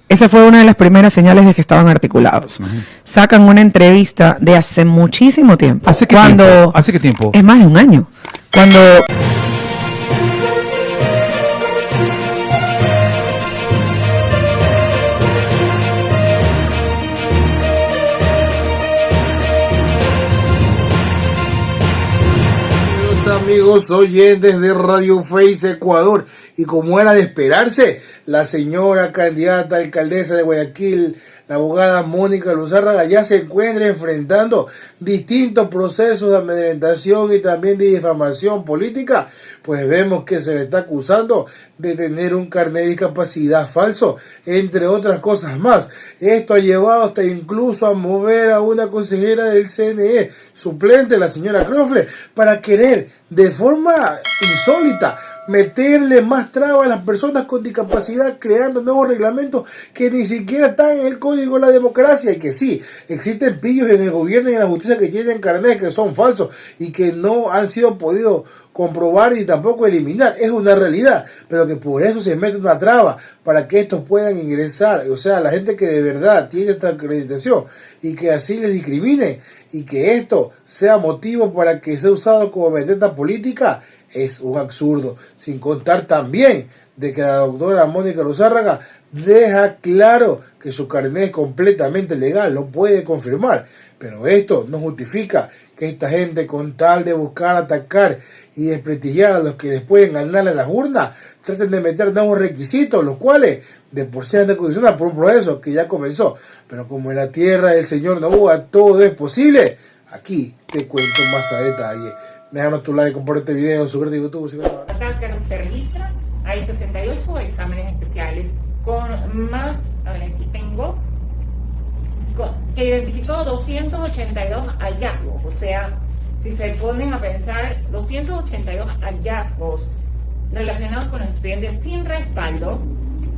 Esa fue una de las primeras señales de que estaban articulados. Sacan una entrevista de hace muchísimo tiempo. ¿Hace qué tiempo? ¿Hace qué tiempo? Es más de un año. Cuando... Amigos oyentes de Radio Face Ecuador, y como era de esperarse, la señora candidata a alcaldesa de Guayaquil, la abogada Mónica Luzárraga, ya se encuentra enfrentando distintos procesos de amedrentación y también de difamación política, pues vemos que se le está acusando de tener un carnet de discapacidad falso, entre otras cosas más. Esto ha llevado hasta incluso a mover a una consejera del CNE suplente, la señora Crofle, para querer de forma insólita meterle más trabas a las personas con discapacidad, creando nuevos reglamentos que ni siquiera están en el Código de la Democracia, y que sí, existen pillos en el gobierno y en la justicia que tienen carnet que son falsos y que no han sido podido comprobar y tampoco eliminar. Es una realidad, pero que por eso se mete una traba para que estos puedan ingresar, o sea, la gente que de verdad tiene esta acreditación, y que así les discrimine y que esto sea motivo para que sea usado como vendetta política, es un absurdo. Sin contar también de que la doctora Mónica Luzárraga deja claro que su carnet es completamente legal, lo puede confirmar, pero esto no justifica que esta gente, con tal de buscar atacar y desprestigiar a los que después ganar en las urnas, traten de meter nuevos requisitos, los cuales de por sí han de condicionar por un proceso que ya comenzó. Pero como en la tierra del Señor no hubo, todo es posible. Aquí te cuento más a detalle. Déjanos tu like, comparte este video, suscríbete a YouTube. Se registra, hay 68 exámenes especiales con más, a ver, aquí tengo, que identificó 282 hallazgos. O sea, si se ponen a pensar, 282 hallazgos relacionados con los expedientes sin respaldo,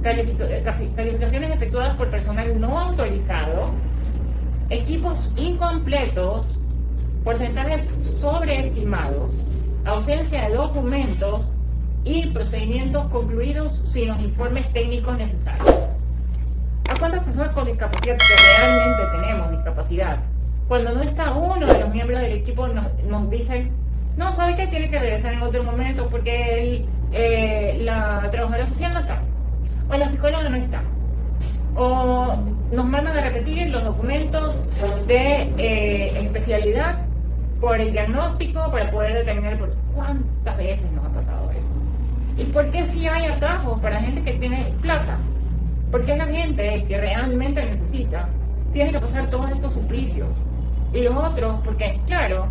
calificaciones efectuadas por personal no autorizado, equipos incompletos, porcentajes sobreestimados, ausencia de documentos y procedimientos concluidos sin los informes técnicos necesarios. ¿A cuántas personas con discapacidad que realmente tenemos discapacidad? Cuando no está uno de los miembros del equipo nos dicen, no, ¿sabe qué? Tiene que regresar en otro momento porque la trabajadora social no está, o la psicóloga no está, o nos mandan a repetir los documentos de especialidad por el diagnóstico para poder determinar cuántas veces nos ha pasado esto. ¿Y por qué si hay atajos para gente que tiene plata? Porque la gente que realmente necesita tiene que pasar todos estos suplicios. Y los otros, porque claro,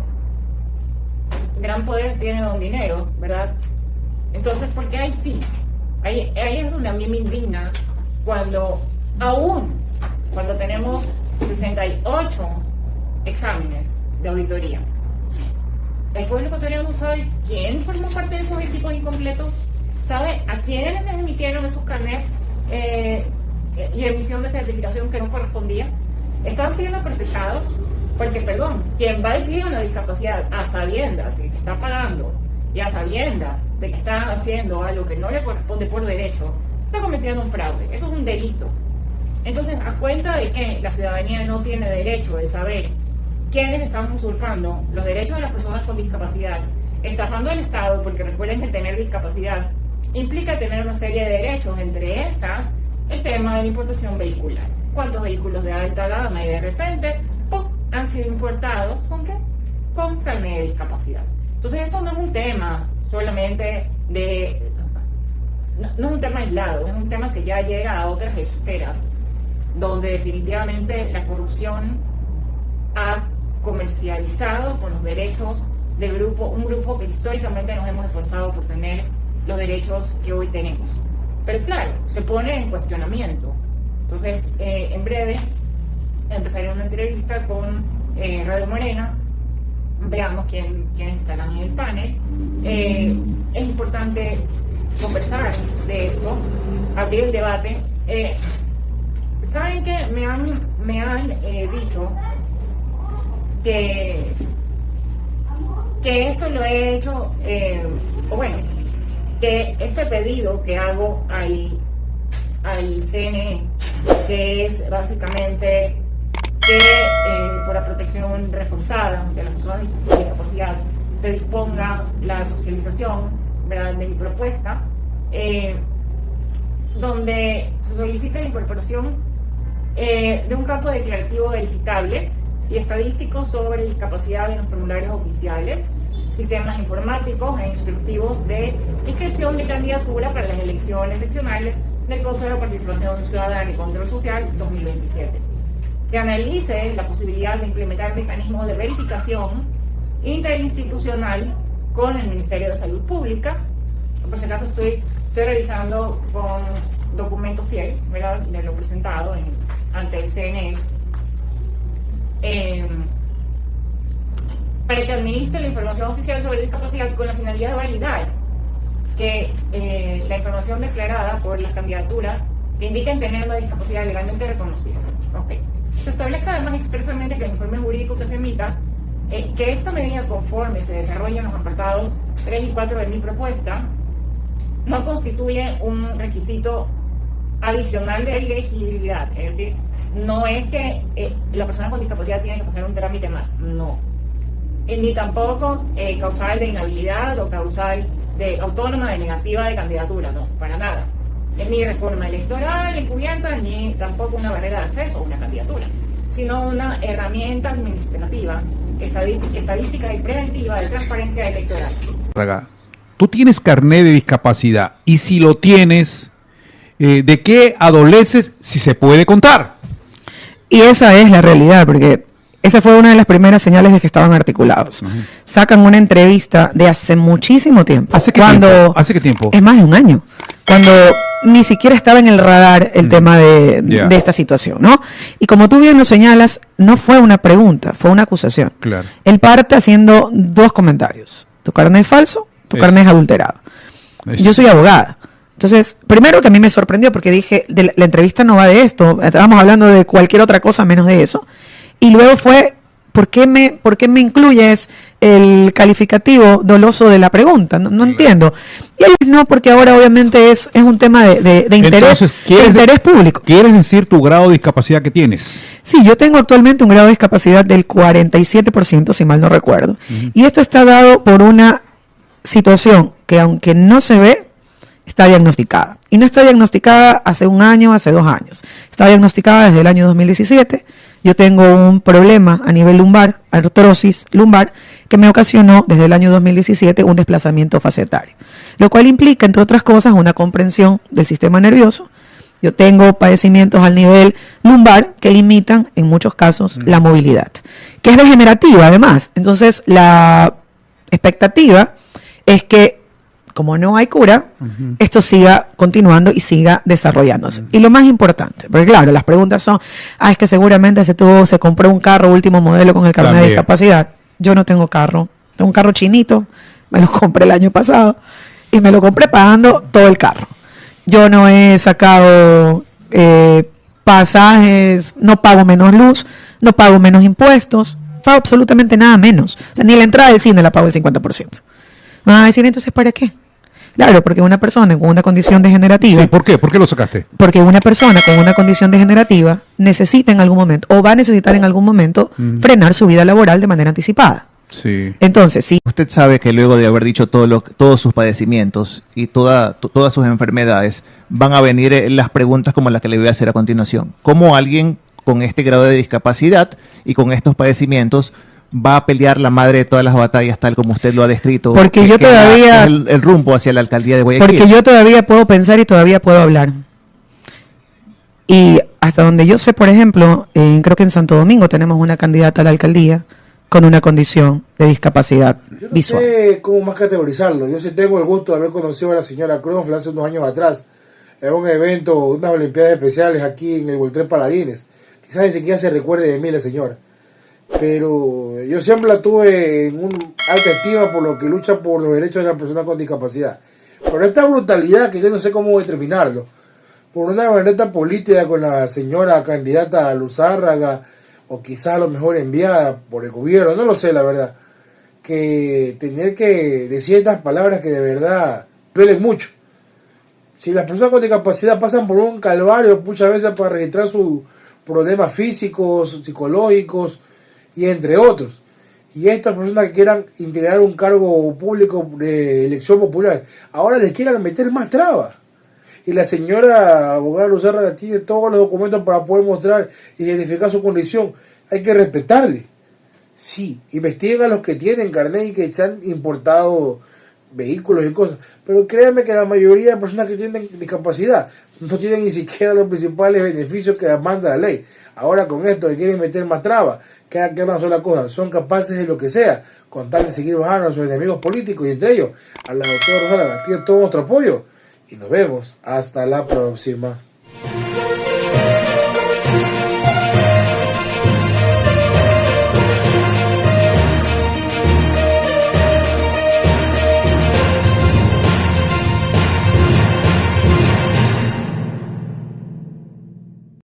gran poder tiene don dinero, ¿verdad? Entonces, ¿por qué ahí sí? Ahí es donde a mí me indigna cuando tenemos 68 exámenes de auditoría. El pueblo ecuatoriano sabe quién formó parte de esos equipos incompletos, sabe a quiénes les emitieron esos carnets y emisión de certificación que no correspondía. Están siendo procesados porque, perdón, quien va a pedir una discapacidad a sabiendas de que está pagando y a sabiendas de que está haciendo algo que no le corresponde por derecho, está cometiendo un fraude. Eso es un delito. Entonces, a cuenta de que la ciudadanía no tiene derecho de saber quiénes están usurpando los derechos de las personas con discapacidad, estafando al Estado, porque recuerden que tener discapacidad implica tener una serie de derechos, entre esas el tema de la importación vehicular. ¿Cuántos vehículos de alta gama y de repente han sido importados con qué? Con carnet de discapacidad. Entonces esto no es un tema solamente no es un tema aislado, es un tema que ya llega a otras esferas, donde definitivamente la corrupción ha comercializado con los derechos de un grupo que históricamente nos hemos esforzado por tener los derechos que hoy tenemos. Pero claro, se pone en cuestionamiento. Entonces, en breve empezaré una entrevista con Radio Morena. Veamos quiénes estarán en el panel. Es importante conversar de esto, abrir el debate. ¿Saben qué? Me han dicho que esto lo he hecho, que este pedido que hago al CNE que es básicamente que por la protección reforzada de las personas con discapacidad se disponga la socialización, ¿verdad?, de mi propuesta, donde se solicita la incorporación de un campo declarativo verificable y estadístico sobre discapacidad en los formularios oficiales, sistemas informáticos e instructivos de inscripción de candidatura para las elecciones seccionales del Consejo de Participación Ciudadana y Control Social 2027. Se analice la posibilidad de implementar mecanismos de verificación interinstitucional con el Ministerio de Salud Pública. Por si acaso estoy realizando con documento fiel, ¿verdad?, de lo presentado ante el CNE, para que administre la información oficial sobre discapacidad con la finalidad de validar que la información declarada por las candidaturas que indiquen tener una discapacidad legalmente reconocida. Okay. Se establezca además expresamente que el informe jurídico que se emita, que esta medida conforme se desarrolla en los apartados 3 y 4 de mi propuesta, no constituye un requisito adicional de elegibilidad. Es decir, no es que la persona con discapacidad tiene que pasar un trámite más, no. Ni tampoco causal de inhabilidad o causal de autónoma de negativa de candidatura, no, para nada. Ni reforma electoral encubierta, ni tampoco una barrera de acceso a una candidatura, sino una herramienta administrativa, estadística y preventiva de transparencia electoral. Tú tienes carnet de discapacidad y si lo tienes, ¿de qué adoleces si se puede contar? Y esa es la realidad, porque esa fue una de las primeras señales de que estaban articulados. Sacan una entrevista de hace muchísimo tiempo. ¿Hace qué tiempo? ¿Hace qué tiempo? Es más de un año. Cuando ni siquiera estaba en el radar el tema de esta situación, ¿no? Y como tú bien lo señalas, no fue una pregunta, fue una acusación. Claro. Él parte haciendo dos comentarios. Tu carnet es falso, tu carnet es adulterado. Yo soy abogada. Entonces, primero que a mí me sorprendió porque dije, la entrevista no va de esto, estábamos hablando de cualquier otra cosa menos de eso. Y luego fue, ¿por qué me incluyes el calificativo doloso de la pregunta? No entiendo. Y él no, porque ahora obviamente es un tema de interés, Entonces, de interés público. ¿Quieres decir tu grado de discapacidad que tienes? Sí, yo tengo actualmente un grado de discapacidad del 47%, si mal no recuerdo. Y esto está dado por una situación que, aunque no se ve, está diagnosticada. Y no está diagnosticada hace un año, hace 2 años. Está diagnosticada desde el año 2017. Yo tengo un problema a nivel lumbar, artrosis lumbar, que me ocasionó desde el año 2017 un desplazamiento facetario, lo cual implica, entre otras cosas, una comprensión del sistema nervioso. Yo tengo padecimientos al nivel lumbar que limitan, en muchos casos, la movilidad, que es degenerativa además. Entonces, la expectativa es que, como no hay cura, esto siga continuando y siga desarrollándose. Y lo más importante, porque claro, las preguntas son, es que seguramente se compró un carro último modelo con el carnet de discapacidad. Yo no tengo carro, tengo un carro chinito, me lo compré el año pasado y me lo compré pagando todo el carro. Yo no he sacado pasajes, no pago menos luz, no pago menos impuestos, pago absolutamente nada menos. O sea, ni la entrada del cine la pago el 50%. Me van a decir, entonces, ¿para qué? Claro, porque una persona con una condición degenerativa... Sí, ¿por qué? ¿Por qué lo sacaste? Porque una persona con una condición degenerativa necesita en algún momento, o va a necesitar en algún momento, frenar su vida laboral de manera anticipada. Sí. Entonces, sí. Usted sabe que luego de haber dicho todos sus padecimientos y todas sus enfermedades, van a venir las preguntas como las que le voy a hacer a continuación. ¿Cómo alguien con este grado de discapacidad y con estos padecimientos va a pelear la madre de todas las batallas tal como usted lo ha descrito? Porque yo todavía... el rumbo hacia la alcaldía de Guayaquil. Porque yo todavía puedo pensar y todavía puedo hablar. Y hasta donde yo sé, por ejemplo, creo que en Santo Domingo tenemos una candidata a la alcaldía con una condición de discapacidad visual. No sé cómo más categorizarlo. Yo sí tengo el gusto de haber conocido a la señora Cronfle hace unos años atrás en un evento, unas olimpiadas especiales aquí en el Voltrén Paladines. Quizás ni siquiera se recuerde de mí la señora. Pero yo siempre la tuve en una alta estima por lo que lucha por los derechos de las personas con discapacidad. Pero esta brutalidad, que yo no sé cómo determinarlo, por una vendetta política con la señora candidata Luzárraga, o quizás a lo mejor enviada por el gobierno, no lo sé la verdad, que tener que decir estas palabras que de verdad duelen mucho. Si las personas con discapacidad pasan por un calvario muchas veces para registrar sus problemas físicos, psicológicos y entre otros, y estas personas que quieran integrar un cargo público de elección popular, ahora les quieran meter más trabas. Y la señora abogada Luzárraga tiene todos los documentos para poder mostrar y identificar su condición. Hay que respetarle. Sí, investiguen a los que tienen carnet y que se han importado vehículos y cosas. Pero créanme que la mayoría de personas que tienen discapacidad no tienen ni siquiera los principales beneficios que manda la ley. Ahora con esto que quieren meter más trabas, queda una sola cosa: son capaces de lo que sea con tal de seguir bajando a sus enemigos políticos, y entre ellos a la doctora Luzárraga. Tiene todo nuestro apoyo y nos vemos hasta la próxima.